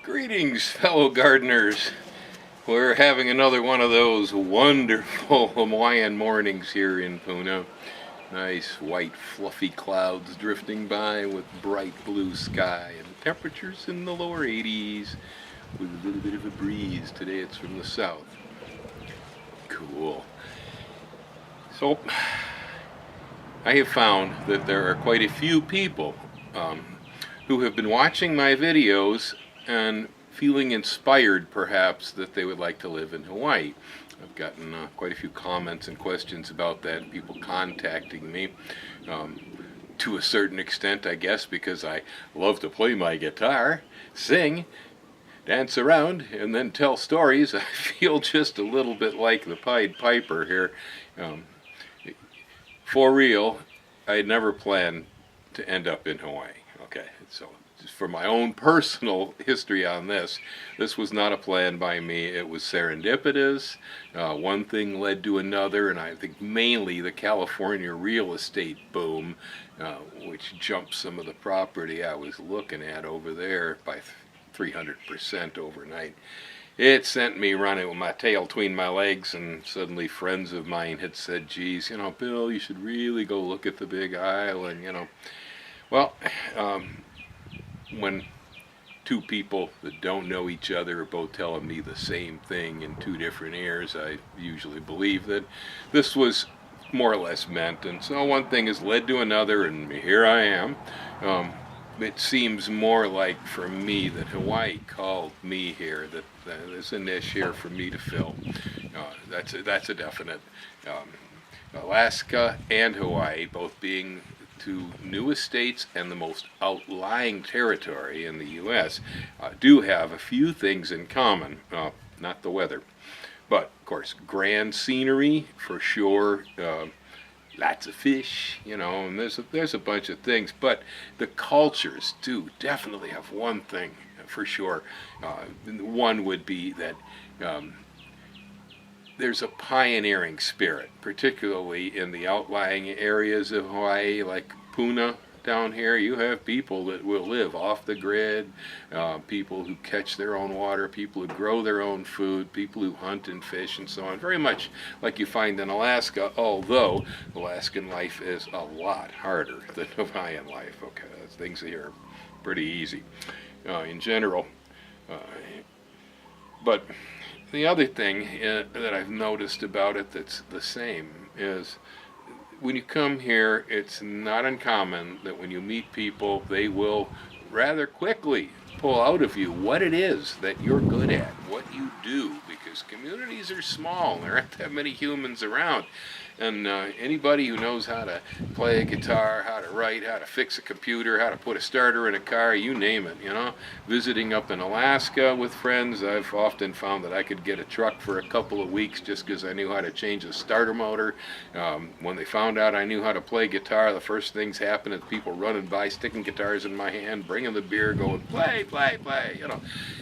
Greetings, fellow gardeners. We're having another one of those wonderful Hawaiian mornings here in Puna. Nice white fluffy clouds drifting by with bright blue sky and temperatures in the lower 80s with a little bit of a breeze. Today it's from the south. Cool. So I have found that there are quite a few people who have been watching my videos and feeling inspired perhaps that they would like to live in Hawaii. I've gotten quite a few comments and questions about that, and people contacting me to a certain extent, I guess, because I love to play my guitar, sing, dance around, and then tell stories. I feel just a little bit like the Pied Piper here. For real, I had never planned to end up in Hawaii. Okay, so just for my own personal history on this was not a plan by me. It was serendipitous. One thing led to another, and I think mainly the California real estate boom, which jumped some of the property I was looking at over there by 300% overnight. It sent me running with my tail between my legs, and suddenly friends of mine had said, geez, Bill, you should really go look at the Big Island, Well, when two people that don't know each other are both telling me the same thing in two different ears, I usually believe that this was more or less meant. And so one thing has led to another, and here I am. It seems more like for me that Hawaii called me here, that there's a niche here for me to fill. That's a definite. Alaska and Hawaii, both being two newest states and the most outlying territory in the U.S., do have a few things in common. Not the weather, but of course grand scenery for sure. Lots of fish, and there's a bunch of things, but the cultures do definitely have one thing for sure. One would be that there's a pioneering spirit, particularly in the outlying areas of Hawaii, like Puna down here. You have people that will live off the grid, people who catch their own water, people who grow their own food, people who hunt and fish and so on. Very much like you find in Alaska, although Alaskan life is a lot harder than Hawaiian life. Okay, things here are pretty easy in general. But the other thing that I've noticed about it that's the same is when you come here, it's not uncommon that when you meet people, they will rather quickly pull out of you what it is that you're good at, what you do, because communities are small. There aren't that many humans around. And anybody who knows how to play a guitar, how to write, how to fix a computer, how to put a starter in a car, you name it, Visiting up in Alaska with friends, I've often found that I could get a truck for a couple of weeks just because I knew how to change a starter motor. When they found out I knew how to play guitar, the first things happened is people running by, sticking guitars in my hand, bringing the beer, going, play, play, play,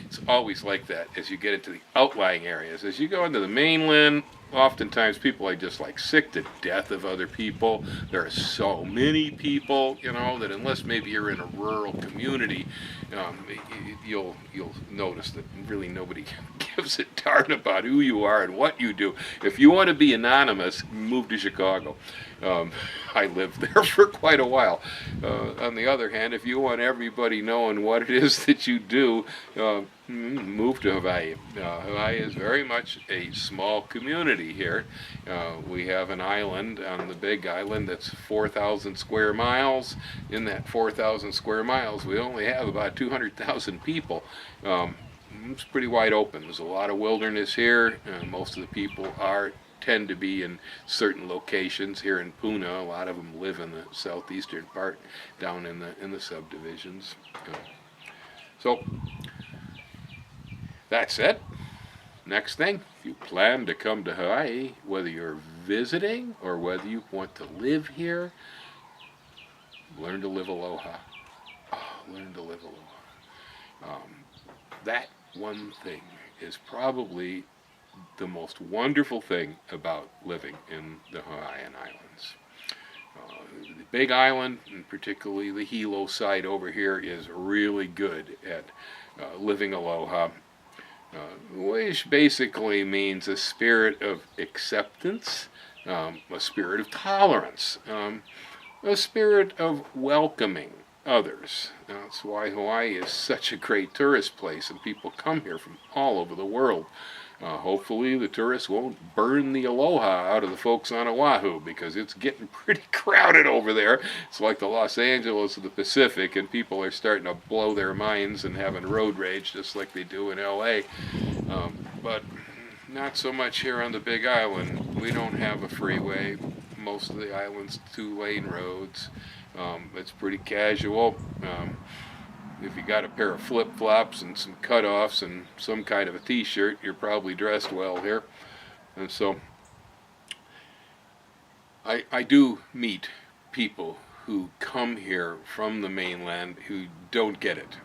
It's always like that as you get into the outlying areas. As you go into the mainland, oftentimes people are just like sick to death of other people. There are so many people, that unless maybe you're in a rural community, you'll notice that really nobody gives a darn about who you are and what you do. If you want to be anonymous, move to Chicago. I lived there for quite a while. On the other hand, if you want everybody knowing what it is that you do, move to Hawaii. Hawaii is very much a small community here. We have an island on the Big Island that's 4,000 square miles. In that 4,000 square miles, we only have about 200,000 people. It's pretty wide open. There's a lot of wilderness here. Most of the people tend to be in certain locations here in Puna. A lot of them live in the southeastern part, down in the subdivisions. So that's it. Next thing, if you plan to come to Hawaii, whether you're visiting or whether you want to live here, learn to live aloha. Learn to live aloha. That one thing is probably the most wonderful thing about living in the Hawaiian Islands. The Big Island, and particularly the Hilo side over here, is really good at living aloha, which basically means a spirit of acceptance, a spirit of tolerance, a spirit of welcoming others. That's why Hawaii is such a great tourist place, and people come here from all over the world. Hopefully the tourists won't burn the aloha out of the folks on Oahu, because it's getting pretty crowded over there. It's like the Los Angeles of the Pacific, and people are starting to blow their minds and having road rage just like they do in LA. But not so much here on the Big Island. We don't have a freeway. Most of the island's 2-lane roads. It's pretty casual. If you got a pair of flip-flops and some cutoffs and some kind of a t-shirt, you're probably dressed well here. And so I do meet people who come here from the mainland who don't get it.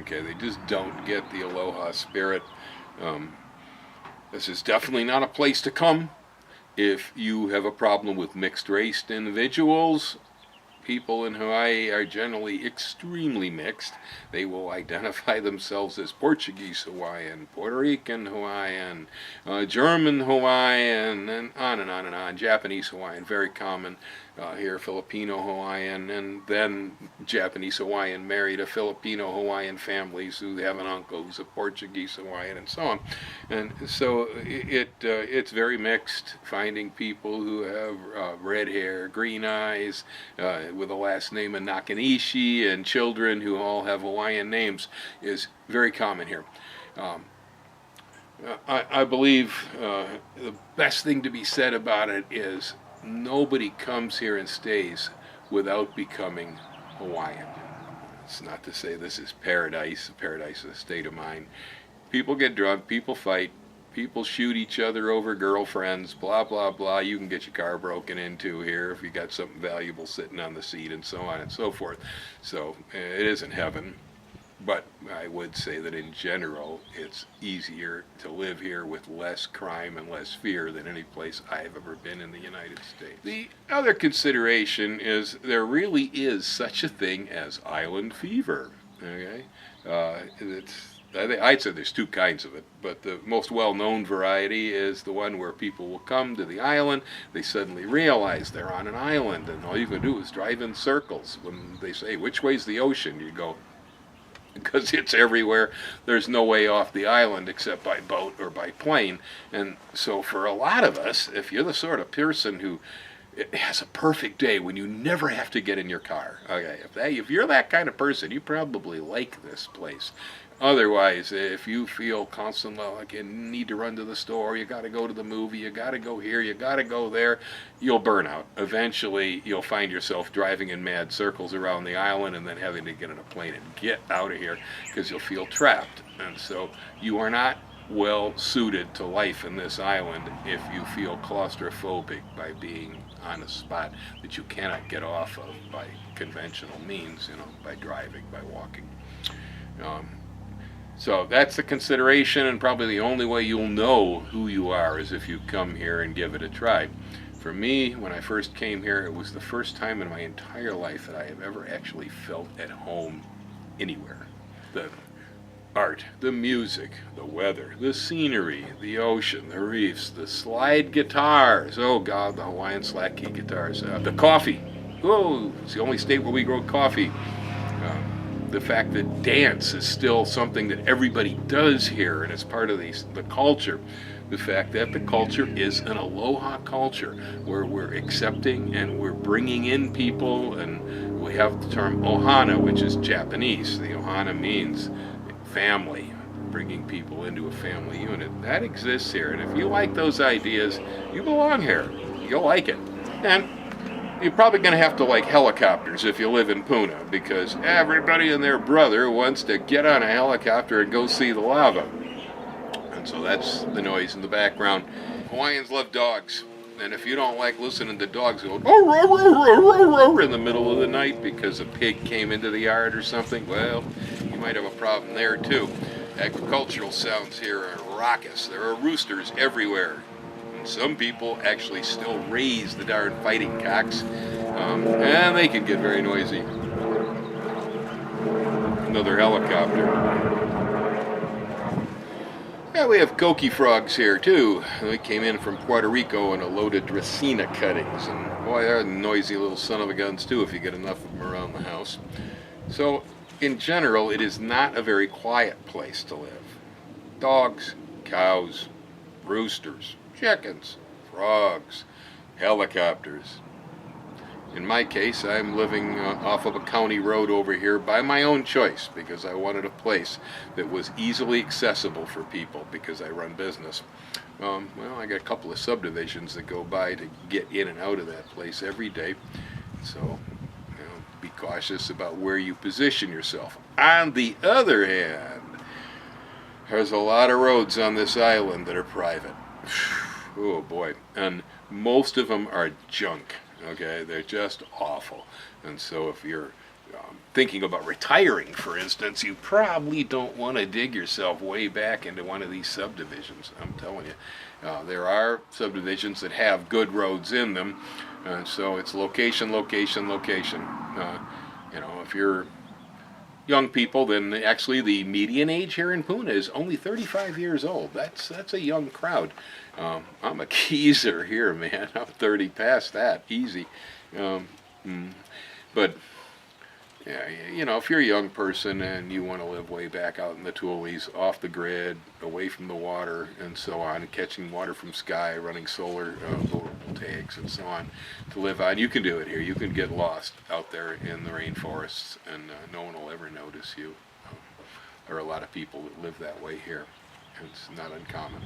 Okay, they just don't get the aloha spirit. This is definitely not a place to come if you have a problem with mixed-race individuals. People in Hawaii are generally extremely mixed. They will identify themselves as Portuguese Hawaiian, Puerto Rican Hawaiian, German Hawaiian, and on and on and on. Japanese Hawaiian, very common here, Filipino Hawaiian, and then Japanese Hawaiian married to Filipino Hawaiian families who have an uncle who's a Portuguese Hawaiian, and so on. And so it's very mixed. Finding people who have red hair, green eyes, with a last name of Nakanishi, and children who all have Hawaiian names is very common here. I believe the best thing to be said about it is nobody comes here and stays without becoming Hawaiian. It's not to say this is paradise. Paradise is a state of mind. People get drunk, people fight, people shoot each other over girlfriends, blah, blah, blah. You can get your car broken into here if you got something valuable sitting on the seat, and so on and so forth. So it isn't heaven. But I would say that in general, it's easier to live here with less crime and less fear than any place I've ever been in the United States. The other consideration is there really is such a thing as island fever. Okay, I'd say there's two kinds of it, but the most well-known variety is the one where people will come to the island, they suddenly realize they're on an island, and all you can do is drive in circles. When they say, which way's the ocean? You go, because it's everywhere. There's no way off the island except by boat or by plane. And so for a lot of us, if you're the sort of person who has a perfect day when you never have to get in your car, okay, if you're that kind of person, you probably like this place. Otherwise, if you feel constantly like you need to run to the store, you got to go to the movie, you got to go here, you got to go there, you'll burn out. Eventually, you'll find yourself driving in mad circles around the island and then having to get on a plane and get out of here because you'll feel trapped. And so you are not well suited to life in this island if you feel claustrophobic by being on a spot that you cannot get off of by conventional means, by driving, by walking. So that's the consideration, and probably the only way you'll know who you are is if you come here and give it a try. For me, when I first came here, it was the first time in my entire life that I have ever actually felt at home anywhere. The art, the music, the weather, the scenery, the ocean, the reefs, the slide guitars. Oh God, the Hawaiian slack key guitars. The coffee. Oh, it's the only state where we grow coffee. The fact that dance is still something that everybody does here, and it's part of the culture. The fact that the culture is an aloha culture, where we're accepting and we're bringing in people, and we have the term ohana, which is Japanese. The ohana means family, bringing people into a family unit. That exists here, and if you like those ideas, you belong here. You'll like it. And you're probably going to have to like helicopters if you live in Puna, because everybody and their brother wants to get on a helicopter and go see the lava. And so that's the noise in the background. Hawaiians love dogs. And if you don't like listening to dogs go in the middle of the night because a pig came into the yard or something, well, you might have a problem there too. Agricultural sounds here are raucous. There are roosters everywhere. Some people actually still raise the darn fighting cocks, and they can get very noisy. Another helicopter. Yeah, we have coqui frogs here too. They came in from Puerto Rico in a load of Dracaena cuttings, and boy, they're noisy little son of a guns too if you get enough of them around the house. So, in general, it is not a very quiet place to live. Dogs, cows, roosters, chickens, frogs, helicopters. In my case, I'm living off of a county road over here by my own choice because I wanted a place that was easily accessible for people because I run business. Well, I got a couple of subdivisions that go by to get in and out of that place every day. So, be cautious about where you position yourself. On the other hand, there's a lot of roads on this island that are private. Oh boy. And most of them are junk. Okay, they're just awful. And so if you're thinking about retiring, for instance, you probably don't want to dig yourself way back into one of these subdivisions. I'm telling you, there are subdivisions that have good roads in them, and so it's location, location, location. If you're young people, then actually the median age here in Puna is only 35 years old. That's a young crowd. I'm a geezer here, man. I'm 30 past that, easy. But yeah, if you're a young person and you want to live way back out in the Tuoles, off the grid, away from the water, and so on, catching water from sky, running solar voltaics, and so on, to live on, you can do it here. You can get lost out there in the rainforests, and no one will ever notice you. There are a lot of people that live that way here. It's not uncommon.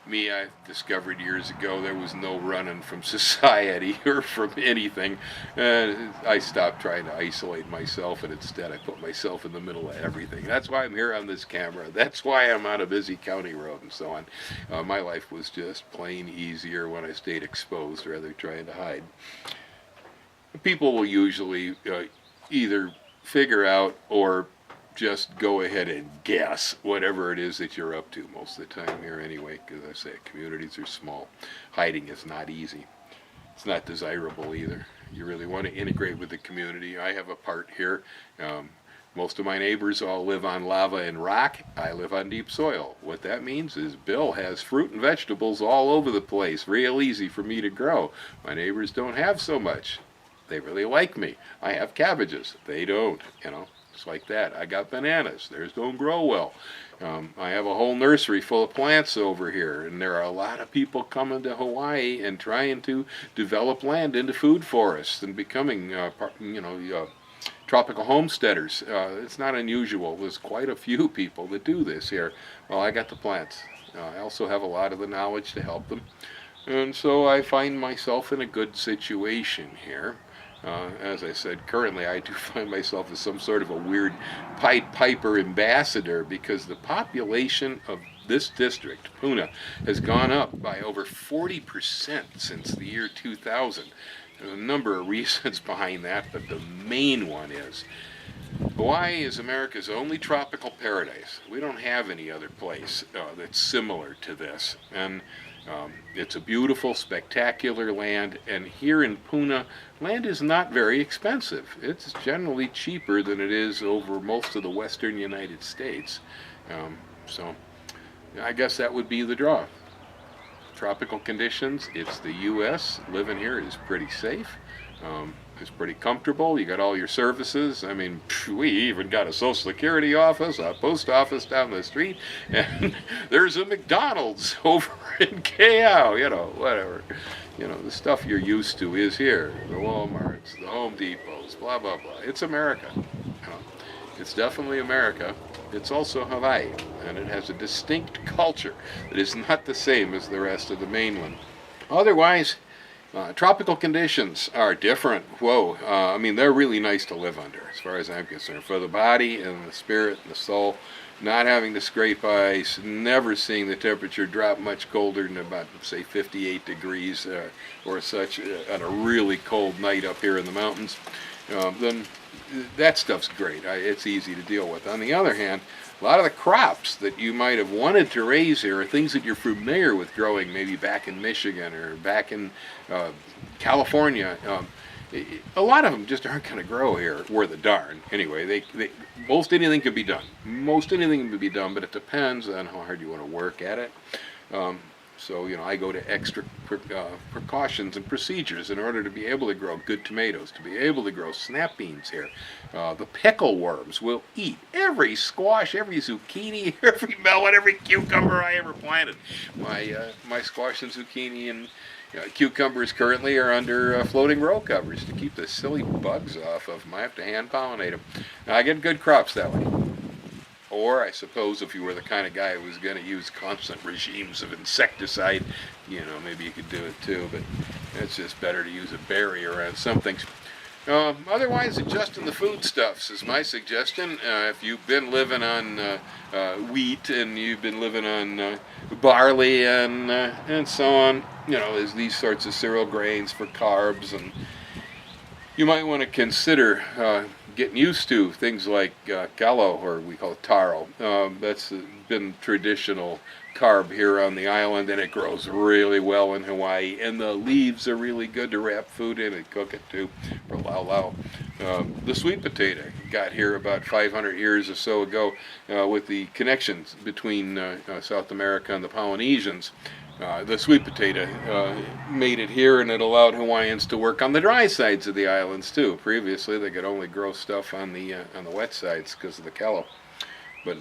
Me, I discovered years ago there was no running from society or from anything. I stopped trying to isolate myself, and instead I put myself in the middle of everything. That's why I'm here on this camera. That's why I'm on a busy county road and so on. My life was just plain easier when I stayed exposed rather than trying to hide. People will usually either figure out or just go ahead and guess whatever it is that you're up to most of the time here anyway, because I say communities are small. Hiding is not easy. It's not desirable either. You really want to integrate with the community. I have a part here. Most of my neighbors all live on lava and rock. I live on deep soil. What that means is Bill has fruit and vegetables all over the place, real easy for me to grow. My neighbors don't have so much. They really like me. I have cabbages. They don't, It's like that. I got bananas. Theirs don't grow well. I have a whole nursery full of plants over here, and there are a lot of people coming to Hawaii and trying to develop land into food forests and becoming, tropical homesteaders. It's not unusual. There's quite a few people that do this here. Well, I got the plants. I also have a lot of the knowledge to help them, and so I find myself in a good situation here. As I said, currently I do find myself as some sort of a weird Pied Piper ambassador because the population of this district, Puna, has gone up by over 40% since the year 2000. There's a number of reasons behind that, but the main one is Hawaii is America's only tropical paradise. We don't have any other place that's similar to this. And it's a beautiful, spectacular land, and here in Puna, land is not very expensive. It's generally cheaper than it is over most of the western United States. So I guess that would be the draw. Tropical conditions, it's the U.S. Living here is pretty safe. It's pretty comfortable. You got all your services. I mean, we even got a Social Security office, a post office down the street, and there's a McDonald's over in Keau, whatever. The stuff you're used to is here. The Walmarts, the Home Depots, blah, blah, blah. It's America. It's definitely America. It's also Hawaii, and it has a distinct culture that is not the same as the rest of the mainland. Otherwise, tropical conditions are different. Whoa. They're really nice to live under, as far as I'm concerned. For the body and the spirit and the soul, not having to scrape ice, never seeing the temperature drop much colder than about, say, 58 degrees or such on a really cold night up here in the mountains, then that stuff's great. It's easy to deal with. On the other hand, a lot of the crops that you might have wanted to raise here are things that you're familiar with growing maybe back in Michigan or back in California. A lot of them just aren't going to grow here worth a darn. Anyway, most anything can be done. Most anything can be done, but it depends on how hard you want to work at it. Um, so, I go to extra precautions and procedures in order to be able to grow good tomatoes, to be able to grow snap beans here. The pickle worms will eat every squash, every zucchini, every melon, every cucumber I ever planted. My squash and zucchini and cucumbers currently are under floating row covers to keep the silly bugs off of them. I have to hand pollinate them. Now, I get good crops that way. Or I suppose if you were the kind of guy who was going to use constant regimes of insecticide, maybe you could do it too, but it's just better to use a barrier on some things. Otherwise, adjusting the foodstuffs is my suggestion. If you've been living on wheat and you've been living on barley and so on, there's these sorts of cereal grains for carbs, and you might want to consider getting used to things like kalo, or we call it taro. That's been traditional carb here on the island, and it grows really well in Hawaii, and the leaves are really good to wrap food in and cook it too for lau. The sweet potato got here about 500 years or so ago with the connections between South America and the Polynesians. The sweet potato made it here, and it allowed Hawaiians to work on the dry sides of the islands too. Previously, they could only grow stuff on the wet sides because of the kalo. But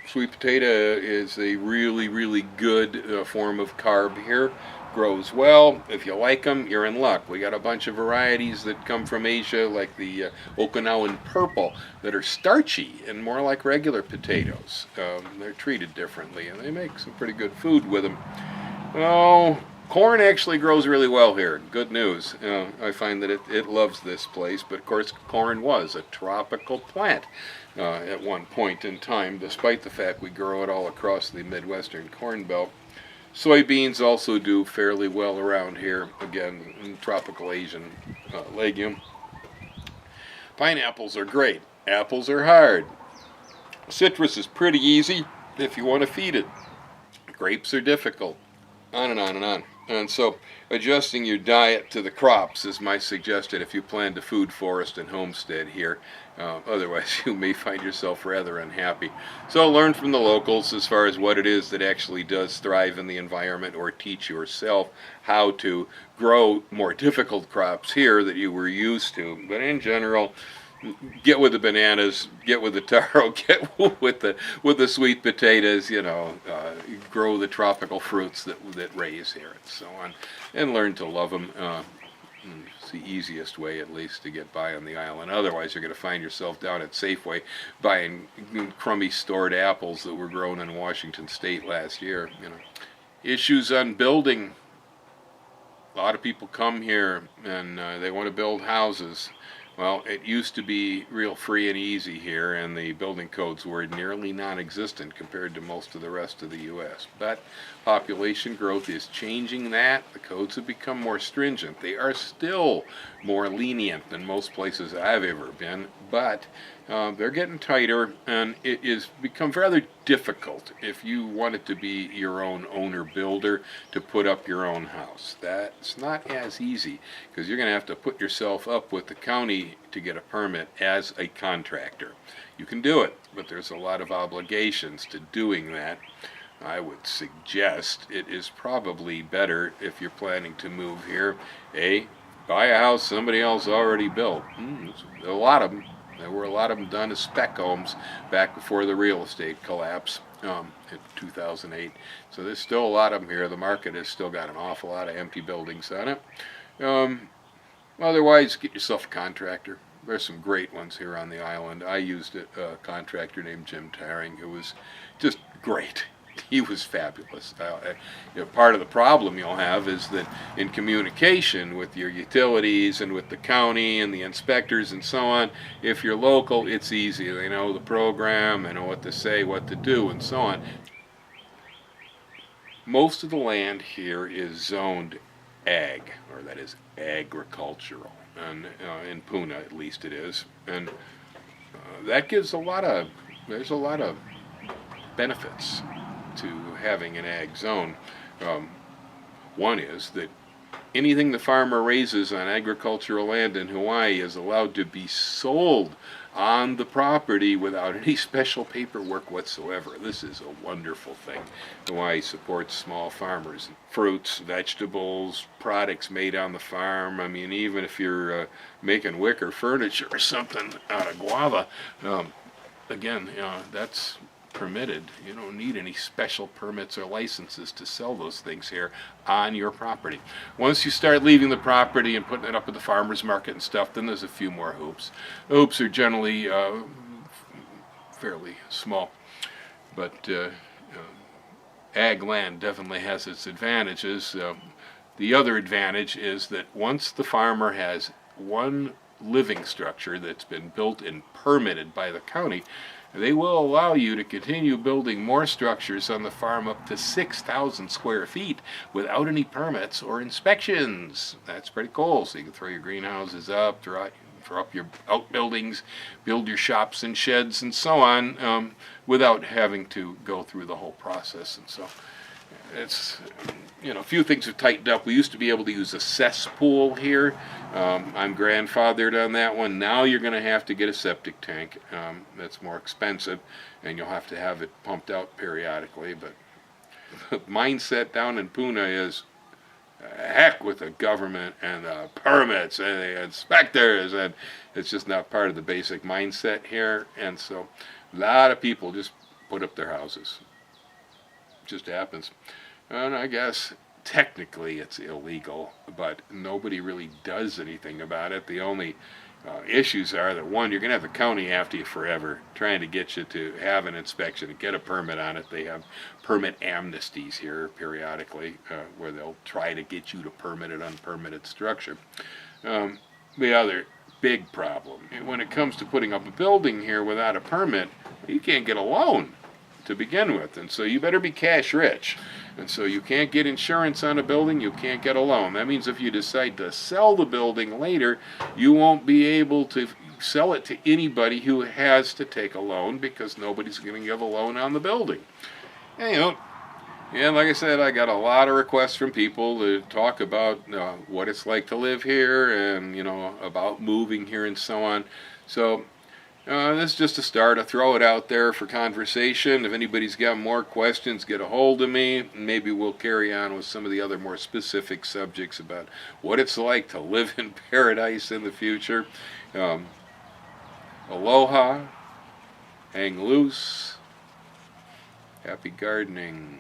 sweet potato is a really, really good form of carb here. Grows well. If you like them, you're in luck. We got a bunch of varieties that come from Asia, like the Okinawan purple, that are starchy and more like regular potatoes. They're treated differently, and they make some pretty good food with them. Oh, corn actually grows really well here. Good news. I find that it loves this place, but of course corn was a tropical plant at one point in time, despite the fact we grow it all across the Midwestern Corn Belt. Soybeans also do fairly well around here, again, in tropical Asian legume. Pineapples are great. Apples are hard. Citrus is pretty easy if you want to feed it. Grapes are difficult. On and on and on. And so adjusting your diet to the crops is my suggestion if you plan to food forest and homestead here. Otherwise, you may find yourself rather unhappy. So learn from the locals as far as what it is that actually does thrive in the environment, or teach yourself how to grow more difficult crops here that you were used to. But in general, get with the bananas, get with the taro, get with the sweet potatoes, grow the tropical fruits that raise here and so on, and learn to love them. It's the easiest way, at least, to get by on the island. Otherwise, you're going to find yourself down at Safeway buying crummy stored apples that were grown in Washington State last year. Issues on building. A lot of people come here and they want to build houses. Well, it used to be real free and easy here, and the building codes were nearly non-existent compared to most of the rest of the U.S. But population growth is changing that. The codes have become more stringent. They are still more lenient than most places I've ever been, but they're getting tighter, and it has become rather difficult if you wanted to be your own owner-builder to put up your own house. That's not as easy, because you're going to have to put yourself up with the county to get a permit as a contractor. You can do it, but there's a lot of obligations to doing that. I would suggest it is probably better, if you're planning to move here, buy a house somebody else already built. A lot of them. There were a lot of them done as spec homes back before the real estate collapse in 2008. So there's still a lot of them here. The market has still got an awful lot of empty buildings on it. Otherwise, get yourself a contractor. There's some great ones here on the island. I used a contractor named Jim Taring, who was just great. He was fabulous. Part of the problem you'll have is that in communication with your utilities and with the county and the inspectors and so on, if you're local, it's easy. They know the program, they know what to say, what to do, and so on. Most of the land here is zoned ag, or that is agricultural, and in Puna at least it is, and that gives there's a lot of benefits to having an ag zone. One is that anything the farmer raises on agricultural land in Hawaii is allowed to be sold on the property without any special paperwork whatsoever. This is a wonderful thing. Hawaii supports small farmers. Fruits, vegetables, products made on the farm. I mean, even if you're making wicker furniture or something out of guava, again, that's permitted. You don't need any special permits or licenses to sell those things here on your property. Once you start leaving the property and putting it up at the farmer's market and stuff, then there's a few more hoops. The hoops are generally fairly small, but ag land definitely has its advantages. The other advantage is that once the farmer has one living structure that's been built and permitted by the county, they will allow you to continue building more structures on the farm up to 6,000 square feet without any permits or inspections. That's pretty cool. So you can throw your greenhouses up, throw up your outbuildings, build your shops and sheds and so on, without having to go through the whole process. And so it's, a few things have tightened up. We used to be able to use a cesspool here. I'm grandfathered on that one. Now you're going to have to get a septic tank. That's more expensive, and you'll have to have it pumped out periodically. But the mindset down in Puna is, heck with the government and the permits and the inspectors, and it's just not part of the basic mindset here. And so a lot of people just put up their houses. It just happens. And I guess technically it's illegal, but nobody really does anything about it. The only issues are that, one, you're going to have the county after you forever trying to get you to have an inspection and get a permit on it. They have permit amnesties here periodically where they'll try to get you to permit an unpermitted structure. The other big problem, when it comes to putting up a building here without a permit, you can't get a loan to begin with, and so you better be cash rich. And so you can't get insurance on a building, you can't get a loan. That means if you decide to sell the building later, you won't be able to sell it to anybody who has to take a loan, because nobody's going to give a loan on the building. And, like I said, I got a lot of requests from people to talk about what it's like to live here and, about moving here and so on. So this is just a start. I throw it out there for conversation. If anybody's got more questions, get a hold of me. Maybe we'll carry on with some of the other more specific subjects about what it's like to live in paradise in the future. Aloha, hang loose, happy gardening.